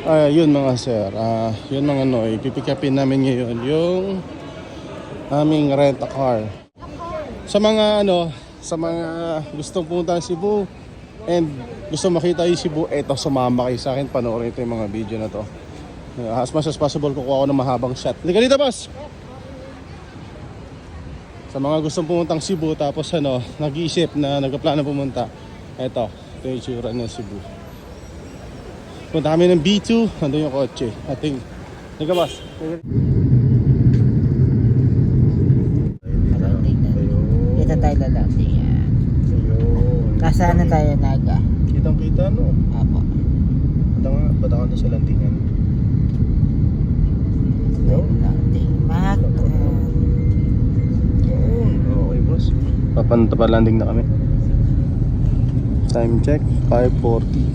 Yun mga sir, yun mga Noy, pipick upin namin ngayon yung aming rent a car. Sa mga sa mga gustong pumunta ng Cebu and gusto makita yung Cebu, eto sumama kayo sa akin, panoorin ito yung mga video na to. As much as possible kukuha ako ng mahabang shot. Halika dito boss! Sa mga gustong pumuntang Cebu tapos nag-iisip na nagplano pumunta, ito yung itsura ng Cebu. Punta kami ng B2, nandun yung kotse. Ating, halika boss. Kita tayo lalaki yan. Kasana tayo naga. Kitang kita no? Apo. Bata ka na sa landingan. Landing mat. Okay boss. Papunta pa landing na kami. Time check, 5:40.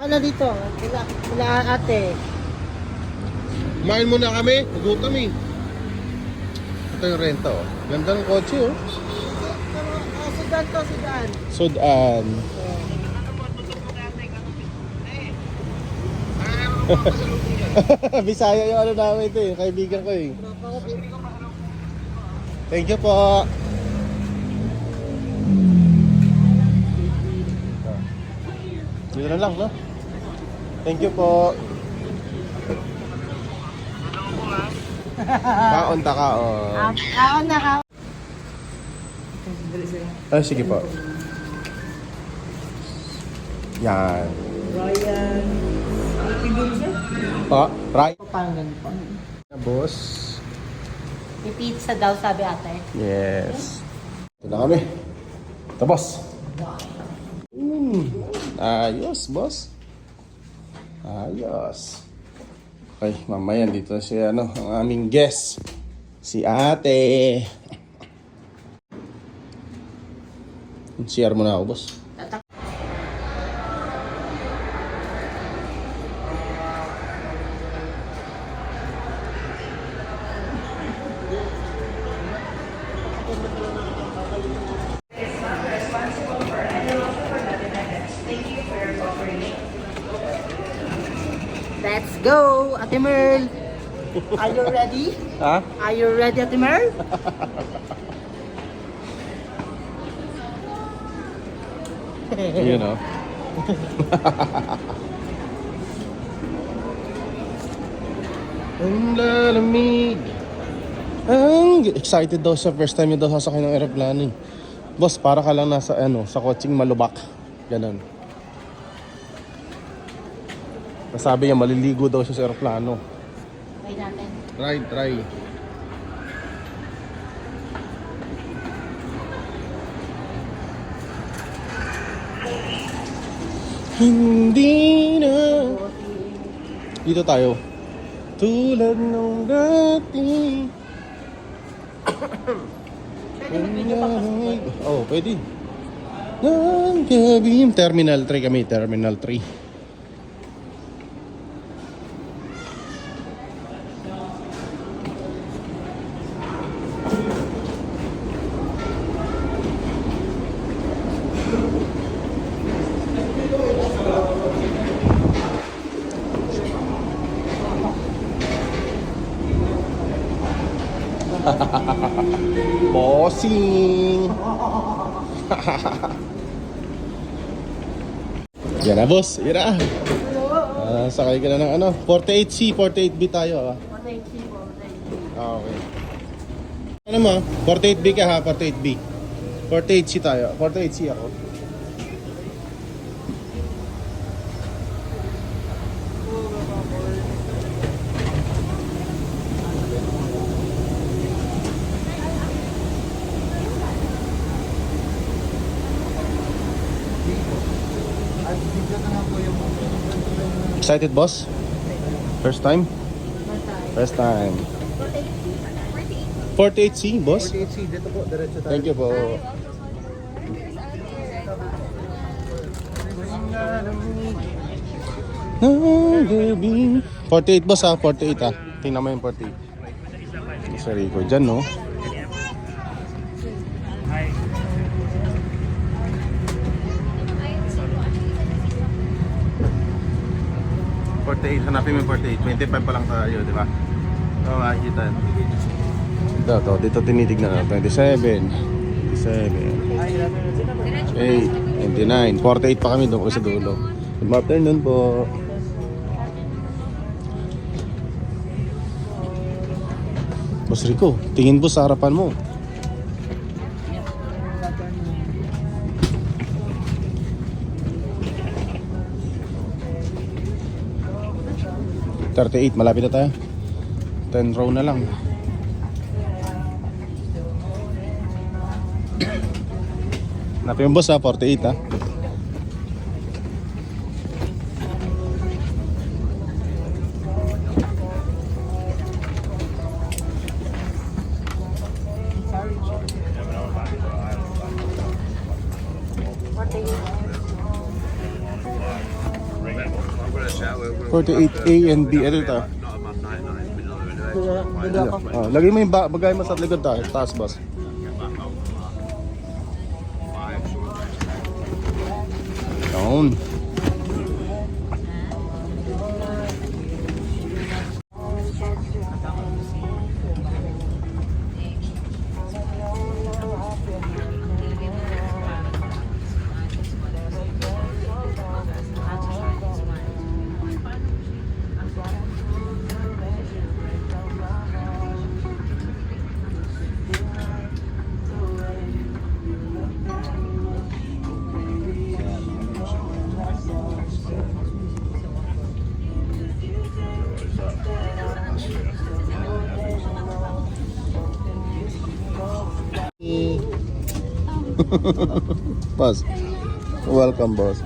Ano dito? Wala ate. Kumain muna kami, nagutom eh. Ito yung renta oh. Ganda ng kotse oh. Sudan to, sudan. Sudan. Bisaya yung namin ito eh, kaibigan ko eh. Thank you po. Dito na lang no? Thank you po. Kaon ta kaon. Kaon na kaon. Sige po. Yan. Ryan. Right. Parang ganun po. Boss. May pizza daw sabi ate. Yes. Ito na kami. Ito boss. Ayos boss. Ayos. Okay, mamaya dito na si ang aming guest. Si ate. Share mo na ako boss. Let's go, Ate Merl. Are you ready? Ha? Are you ready, Ate Merl? You know. Ang lalamig. Excited daw siya. First time niya daw sasakay ng aeroplano eh. Boss, para ka lang nasa sa kotseng malubak. Ganon. Sabi niya maliligo daw siya sa aeroplano. Try natin. Try. Hindi na. Dito tayo. Tulad nung dati. Oh, pwede. Nang gabi. Terminal 3 kami. Terminal 3. Bossing. Yan na boss, yan na. Sakay ka na ng 48C, 48B tayo Okay. Ano mo? 48B ka ha, 48B. 48C tayo, 48C ako. Excited boss? First time? First time. 48C boss? 48C, dito po, diretso tayo. Thank you po. Gabi. 48 boss ha, 48 ha. Tingnan mo yung 48. Sa Rico dyan no. 48, hanapin mo yung 48. 25 pa lang tayo, di ba? So, makikita. Dito tinitignan na. 27, 27, 8, 29, 48 pa kami doon sa dulo. Good afternoon po. Boss Rico, tingin po sa harapan mo. $38, malapit na tayo. 10 row na lang. Hanapin yung boss ha, 48 ha. What do you? 48A and B. Ito ito. Lagay mo yung bagay mo sa likod tayo. Taas boss. Down. Boss. Welcome, boss.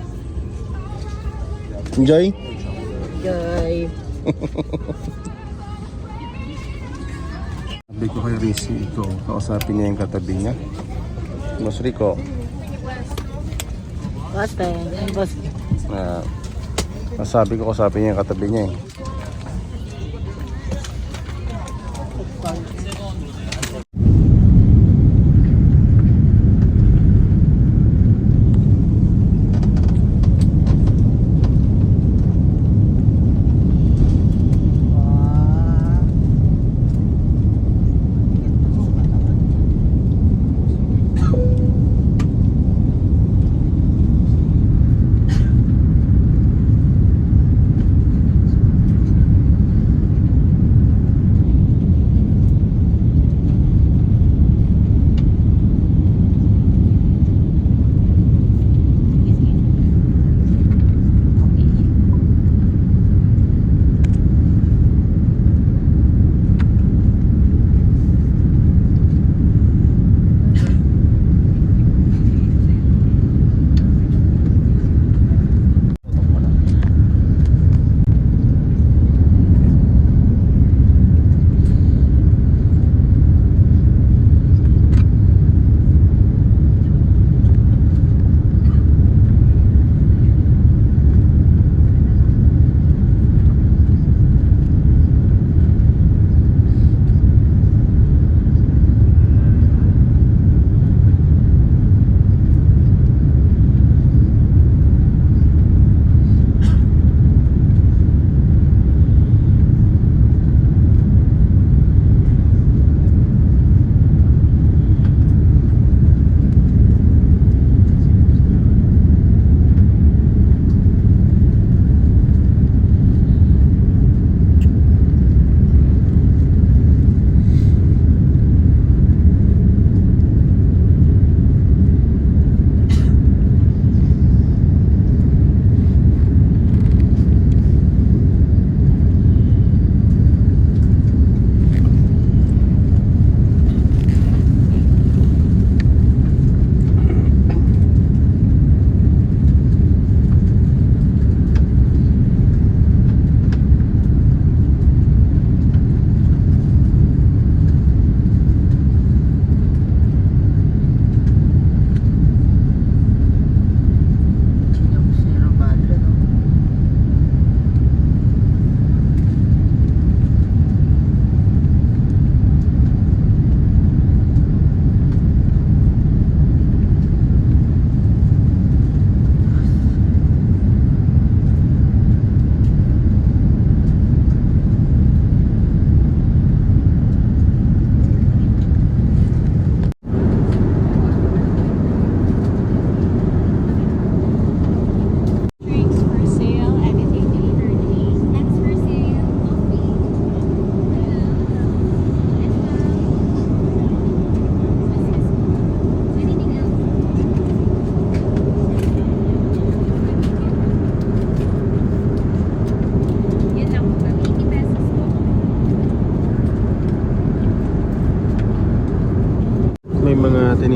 Enjoy? Joy. Sabi ko kay Rico, kausapin niya yung katabi niya. Boss Rico, Basta, boss. sabi ko kausapin niya yung katabi niya eh.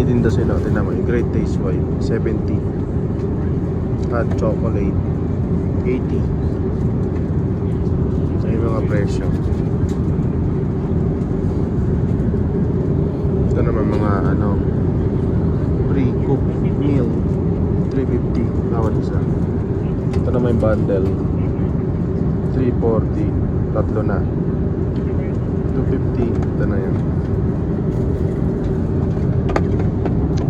tinitinda sila. Tingnan mo, yung Great Taste Wine, 70. Hot chocolate, 80. So yung mga presyo. Ito naman mga ano, pre-cooked meal, 350 bawat isa. Ito naman yung bundle, 340, tatlo na, 250. Ito na yun.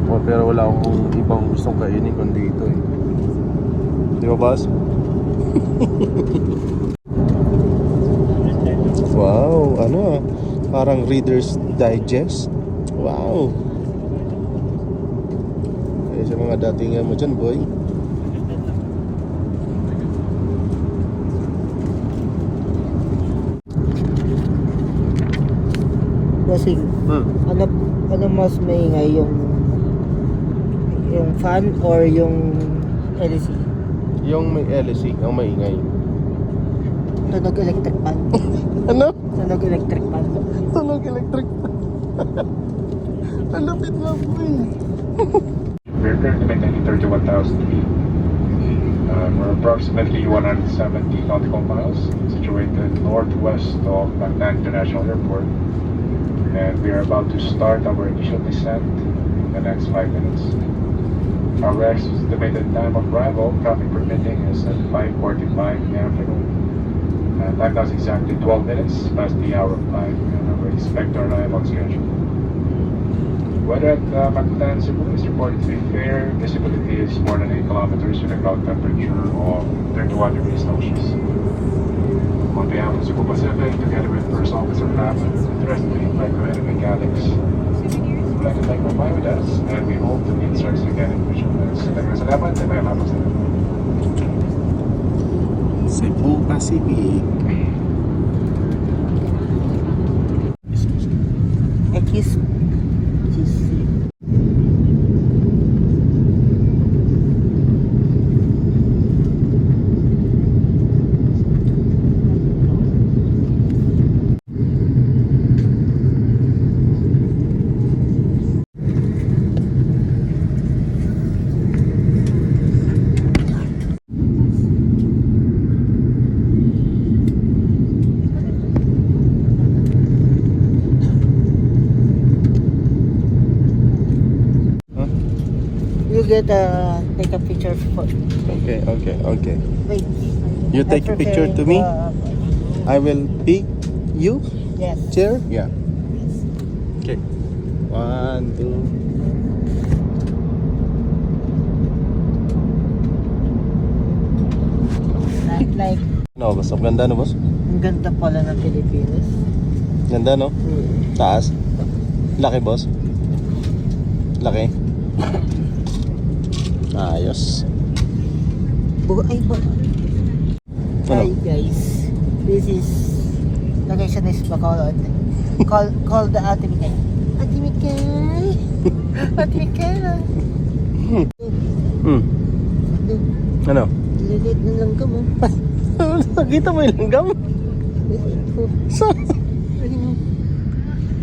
Oh, pero wala akong ibang gustong kainin kundi ito eh. Di ba, boss? Wow, ano ah, parang Reader's Digest. Wow. Eh, sa mga datingan mo dyan, boy. Kasi, ano mas maingay yung fan or yung LC? Yung may LC, ang maingay. Tunog electric fan. Ano? Tunog electric fan. Tunog electric. Ang lapit na, boy. We're currently maintaining 31,000 feet. We're approximately 170 nautical miles, situated northwest of Mactan International Airport. And we are about to start our initial descent in the next 5 minutes. Our estimated time of arrival, traffic permitting, is at 5:45 in the afternoon. And time now is exactly 12 minutes past the hour of 5, and we expect to arrive on schedule. Weather at Mactan, Cebu is reported to be fair. Visibility is more than 8 kilometers with a cloud temperature of 31 degrees Celsius. On behalf of Cebu Pacific, together with First Officer Pap and the rest of the flight crew and mechanics, we'd like to thank you for flying with us, and we hope to meet service again in future months. Salamat and may salamat sa Cebu Pacific. Excuse. You get take a picture for Okay. wait. You take a picture to me? I will pick you. Yes. Chair? Yeah. Okay. 1, 2. Like, No, boss. Ang ganda, no, boss? ang ganda pala ng Pilipinas. Ganda, no? Taas. Laki, boss. Laki. Ayos. Ay ba? Ano? Hi guys. This is location is Bacolod. Call the Ate Mikay. Ate Mikay. Ate Mikay. Ano? Lilit na lang ka mo. Nakita mo yung langgam? Saan?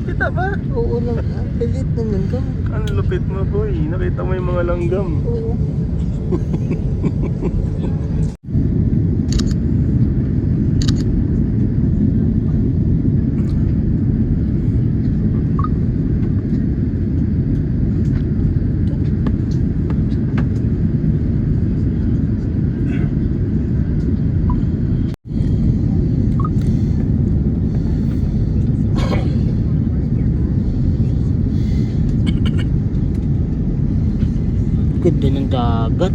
Kita ba? Oo lang. Lilit na lang ka mo. Ang lupit mo, boy. Nakita mo yung mga langgam. Oo. Ganda ng dagat.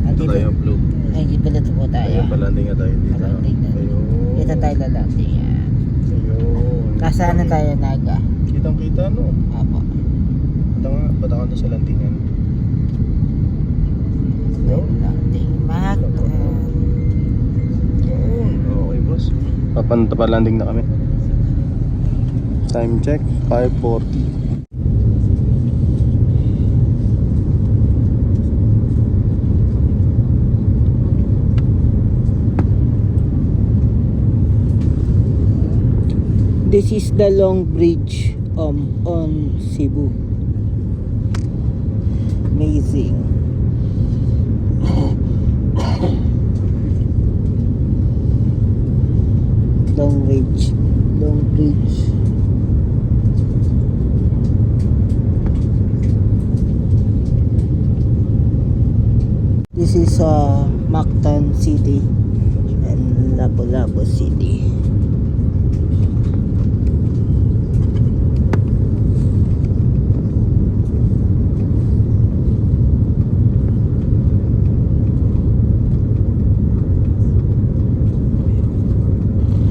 Ito tayo ang blue. Ay, di pala ito po tayo. Ayun, palanding nga tayo dito. Palanding na. Ayun. Ito tayo lalanding yan. Ayun. Nasaan na tayo, Naga? Kitang kita, no? Apo. Patakan to sa landingan. Landing. Yun. Okay, boss. Palanding na kami. Time check, 5:40. This is the long bridge on Cebu. Amazing. Long bridge. Long bridge. This is Mactan City and Lapu-Lapu City.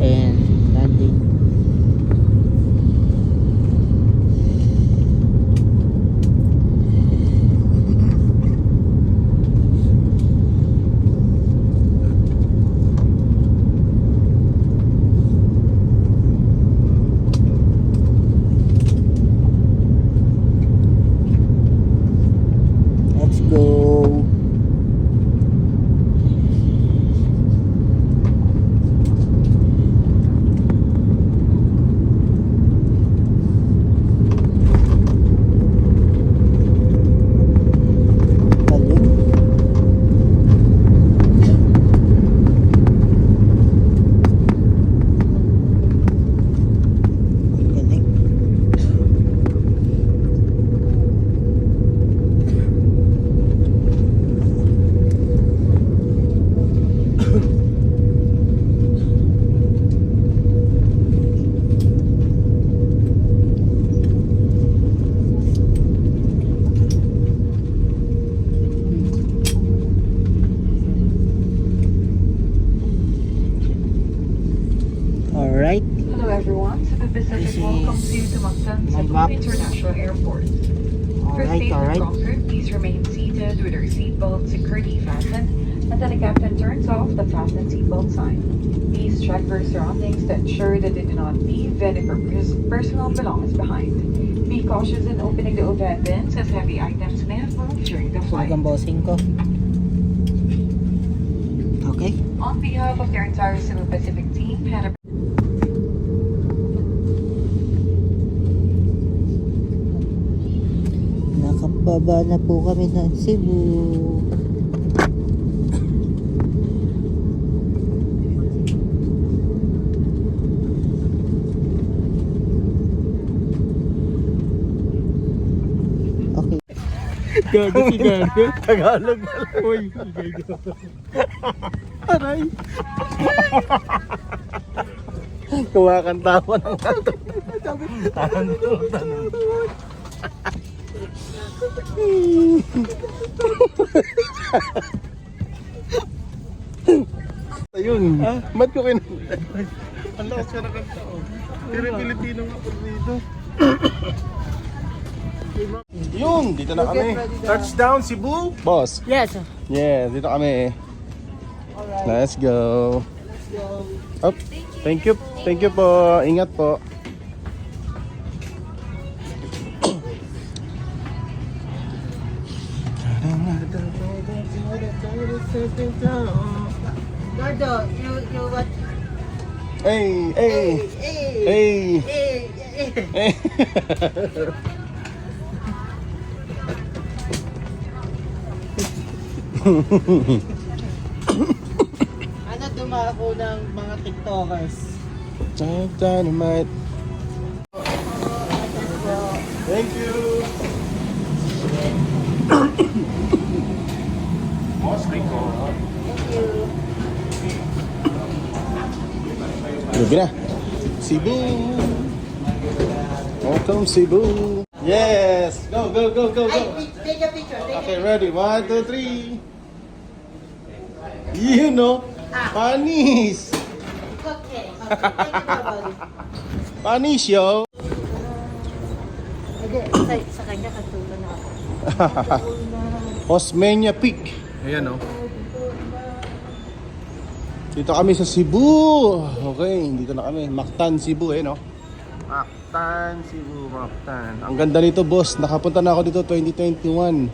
And landing. Let's go. Galing. Galing. Alright. Hello everyone, so the This business welcomes you to Mactan my Cebu maps. International Airport. For Alright, safe and alright. comfort, please remain seated with your seatbelt securely fastened until the captain turns off the fasten seatbelt sign. Please check your surroundings to ensure that you do not leave any personal belongings behind. Be cautious in opening the overhead bins as heavy items may have moved during the flight. Sunog ang bossing ko. Okay. On behalf of the entire Cebu Pacific team, Hannah Nakababa na po kami ng Cebu. Okay. Gago si Gago. Tagalog na lang. Uy, Gago. Aray. Kumakanta ko ng kanto. Tanong. Ayun. Ba't ko ang lakas ka na kanta oh. Pero Pilipino nga po dito. Yun, dito na kami. Touchdown Cebu, boss. Yes. Yeah, dito kami. Alright. Let's go. So, Up. Thank you. Thank you po. Ingat po. Gordo, you what? Hey, hey, hey. Hey. Ano dumako ng mga TikTokers? Dynamite. Thank you. Lugi na. Cebu. Welcome Cebu. Yes. Go, go, go, go, go. Take a picture. Okay, ready. 1, 2, 3. You know. Panis. Okay. Okay. Panis, yo. Sa kanya katulad na ako. Osmeña Peak. Ayan oh. Dito kami sa Cebu. Okay, dito na kami. Mactan, Cebu no. Mactan, Cebu, Mactan. Ang ganda nito, boss. Nakapunta na ako dito 2021.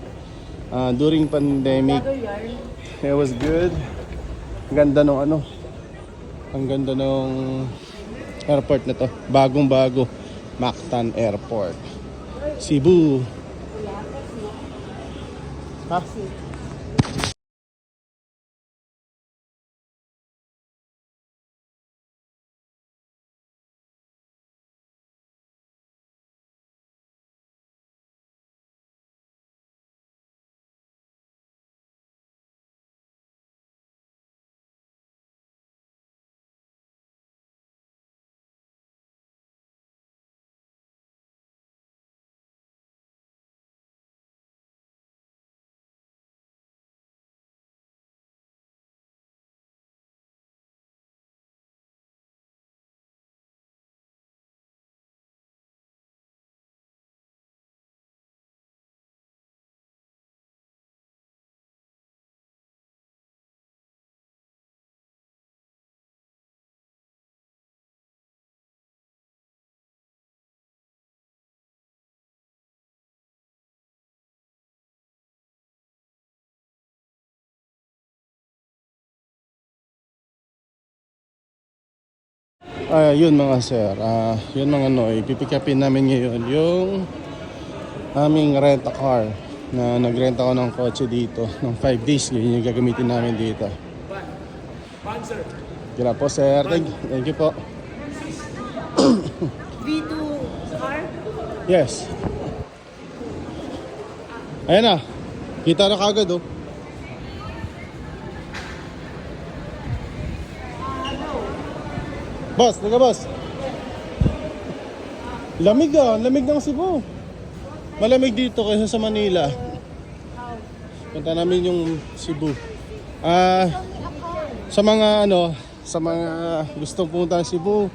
During pandemic. It was good. Ang ganda nung ano. Ang ganda nung airport na to. Bagong-bago. Mactan Airport. Cebu. Ha? Yun mga sir, yun mga noy, pipick upin namin ngayon yung aming rent-a-car na nagrent ako ng kotse dito ng 5 days. Yun yung gagamitin namin dito. Kira po sir, thank you po. V2 car? Yes. Ayan na, kita na kagad oh. Boss, taga boss. Lamig lamig ng Cebu. Malamig dito kaysa sa Manila. Punta namin yung Cebu. Sa mga sa mga gustong pumunta ng Cebu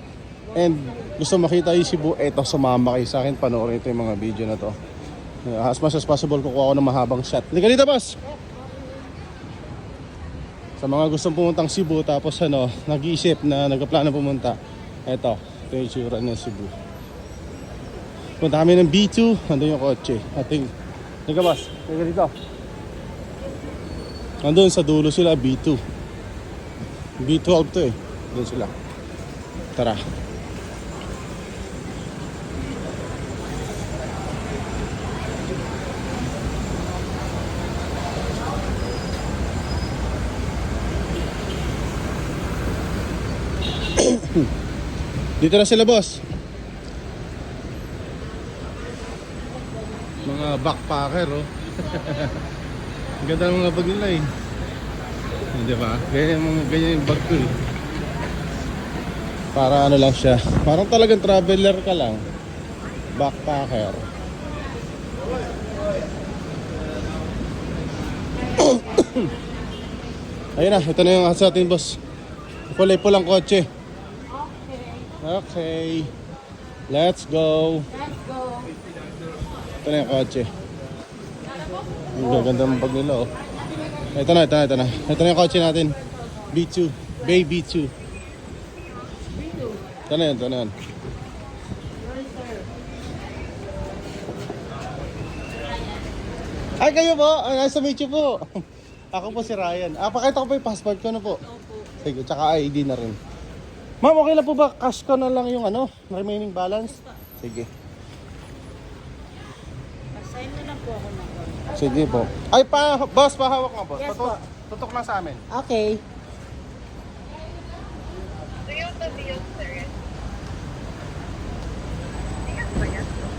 and gusto makita yung Cebu, eto sumama kayo sa akin, panoorin ito yung mga video na to. As much as possible kukuha ako ng mahabang shot. Halika dito boss. Sa mga gustong pumuntang Cebu tapos nag-iisip na nagplano pumunta, ito yung itsura ng Cebu. Punta kami ng B2, nandun yung kotse. Ating, tika boss, tika dito. Nandun sa dulo sila, B2. B12 to eh, doon sila. Tara. Dito na sila boss. Mga backpacker oh. Ang ganda ng mga bag nila eh. Diba? Ganyan yung bag ko eh. Para lang siya. Parang talagang traveler ka lang. Backpacker. Ayun na, ito na yung sa atin boss. Kulay pulang kotse. Okay. Let's go. Ito na yung kotse. Ang gaganda ng bag nila oh. Ito na. Ito na yung kotse natin. B2. Bay B2. Ito na yun. Ay, kayo po. Nice to meet you po. Ako po si Ryan. Pakita ko pa yung passport ko na po. Sige, tsaka ID na rin. Ma'am, okay lang po ba? Cash ko na lang yung remaining balance? Sige. Assign mo lang po ako ng call. Sige po. Ay, boss, pahawak nga boss. Yes, po. Tutok na sa amin. Okay.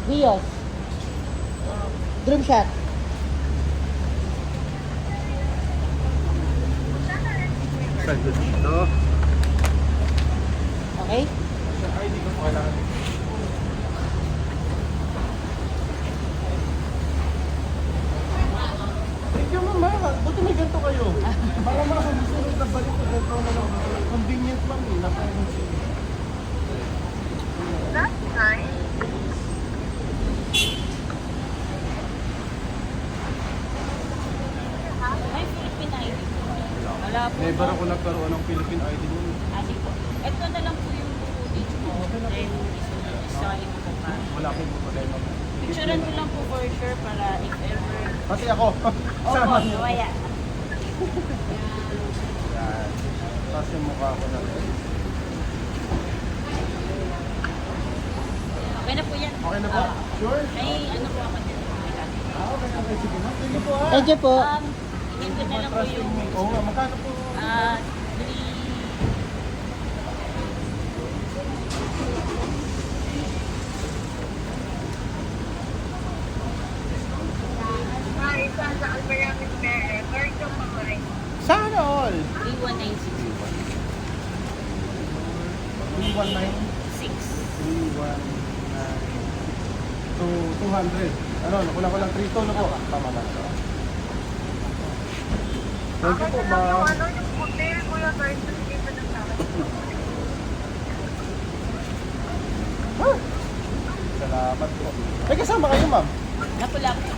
Vios. Dream shot. Sando dito. Okay? ID ko po kailangan. Thank you mama. Buti may ganito kayo. Para makasunod na balik ko ganito na lang. Convenient lang eh. That's nice. May Philippine ID po. Wala po. Never ako nagkaroon ng Philippine ID nun. Asi po. Ito na lang po yung footage ko. Then, isali ko po pa. Wala akong problema. Picturean ko lang po for sure para if ever. Kasi ako. Opo, nawaya. Yan. Tapos yung mukha ko na rin. Okay na po yan. Okay na po? Sure? May ano po ako dito. Okay, sige ma'am. Thank you po ah. Thank you po. Inintay na lang po yung Oo nga, magkano po? 3. Hi, Santa Alvarez Pere. Where ka pa rin? Sana all! 31966. 319? 319. So, 200. Ano, nakulang ko lang 3 to, no po? Tama na. Thank you po, Akin na lang yung ma'am. ano, yung hotel ko yung versus dito ng sa akin. Salamat po. May kasama kayo, ma'am? Napula po.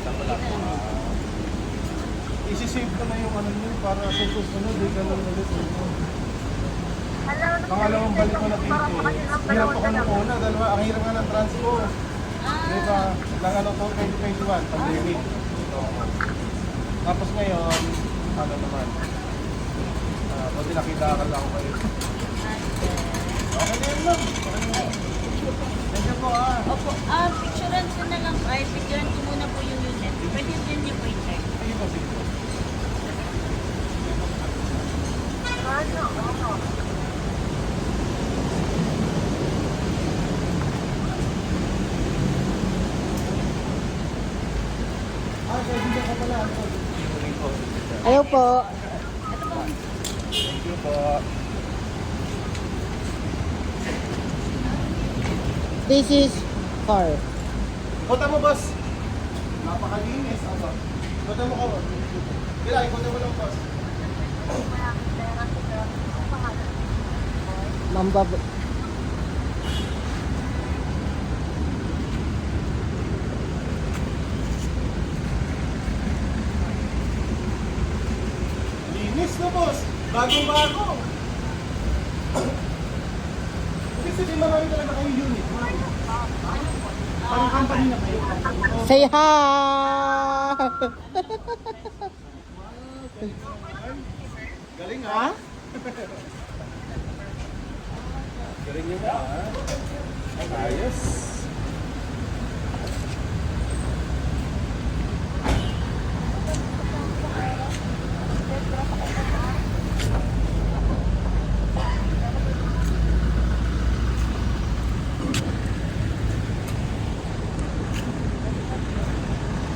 Isi-save ko na yung ano nyo para sa susunod, di ganun ulit. Alam, Pangalawang balik ko na dito. parang makasilang Hirap dalawa ako nung una, dalawa. Ang hirap nga ng transpo. Di ba? Lang ano to, 2021, pandemic. So, tapos ngayon, ano naman. Buti nakita ka lang ako kayo. Okay na yun, ma'am. Okay na yun. Thank you po, ah. Opo, picturean ko na lang. Ay, picturean ko muna po yung unit. Pwede din niyo po i-check. Sige po, sige po. Ano? Oo. Kaibigan ko pala. Ayaw po. Thank you po. This is car. Kota mo, boss. Napakalinis. Ano? Kota mo ko. Kailangan, kota mo lang, boss. Mambab. Linis na, boss. Bagong-bago. Kasi sabihin marami talaga kayong unit. Parang company na kayo. Say hi! Galing, ha? Galing nyo ba, ha? Ayos.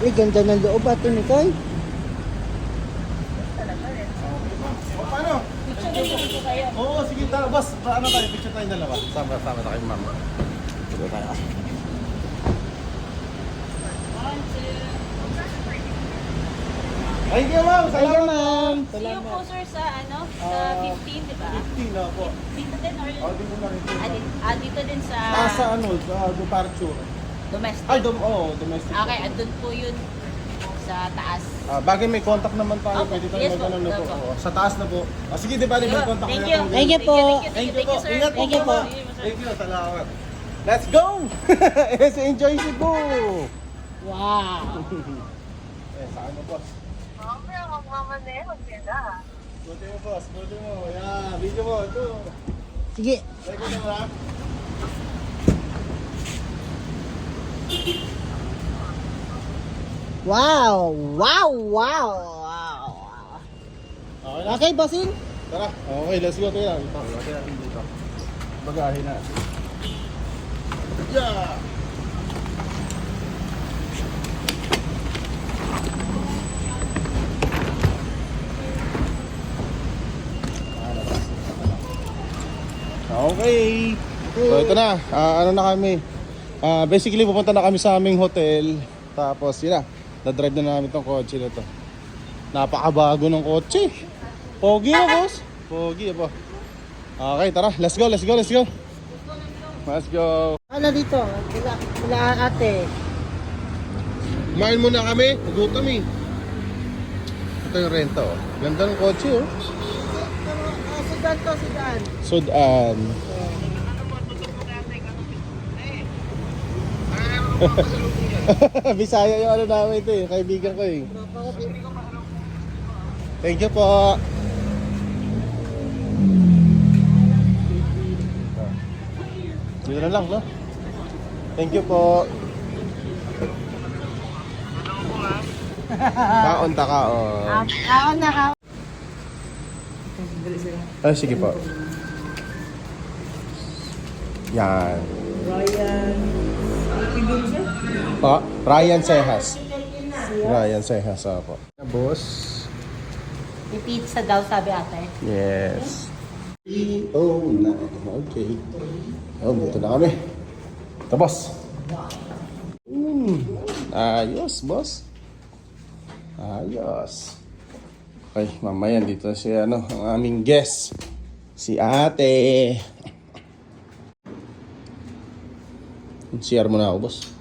Uy, ganda ng loob Ate Nicole. O, paano? Oo, sige, tara, boss. Ano tayo? Picture tayo dalawa. Sama tayo, ma'am. Sige tayo. Thank you, ma'am. Thank you, Salamat. ma'am. See you po, sir, sa ano? Sa 15, di ba? 15 na po. Dito din or... Di mo na rin po. dito din sa Sa ano, sa departure. domestic. Ay, domestic. Okay, andun po yun sa taas. Bagay may contact naman tayo. Opo, Pwede tayo yes po, mag-ano na po. opo. Oo, sa taas na po. Sige, di ba? May contact Thank na you. natin. Thank you po. Thank you po. sir. Ingat po. Thank you po. ma'am. Thank you. Salamat. Let's go! Let's enjoy Cebu! Wow! Saan mo, boss? Mamaya magmamaneho sila. Buti mo, boss. Buti mo. Yan. Video mo. Ito. Sige. Try ko na, ha? Wow! Wow! Wow! Wow! Okay na. Okay, bossing? Tara. Okay, let's go. Tayo. Lagyan natin dito. Bagahe na. Yeah! Okay. So ito na, ano na kami. Basically pupunta na kami sa aming hotel. Tapos yun na, na-drive na namin tong kotse na to. Napakabago ng kotse. Pogi na, boss. Pogi po. Okay, tara, let's go, let's go, let's go. Let's go. Ano dito? Wala ate. Kumain muna kami, nagutom eh. Ito yung renta oh. Ganda ng kotse oh. Sidan to, sidan. Sudan. Bisaya yung ano namin ito eh, kaibigan ko eh. Thank you po. Dito na lang, no? Thank you po. Kaon ta kaon. Kaon na ka. Ay, sige po. Yan. Ryan Sejas. Ryan Sejas, po. Boss. May pizza daw, sabi ate. Yes. Oh, na. Okay. Oh, dito na kami. Ito, boss. Ayos, boss. Ayos. Okay, mamaya dito na si ang aming guest. Si ate. CR muna ako, boss.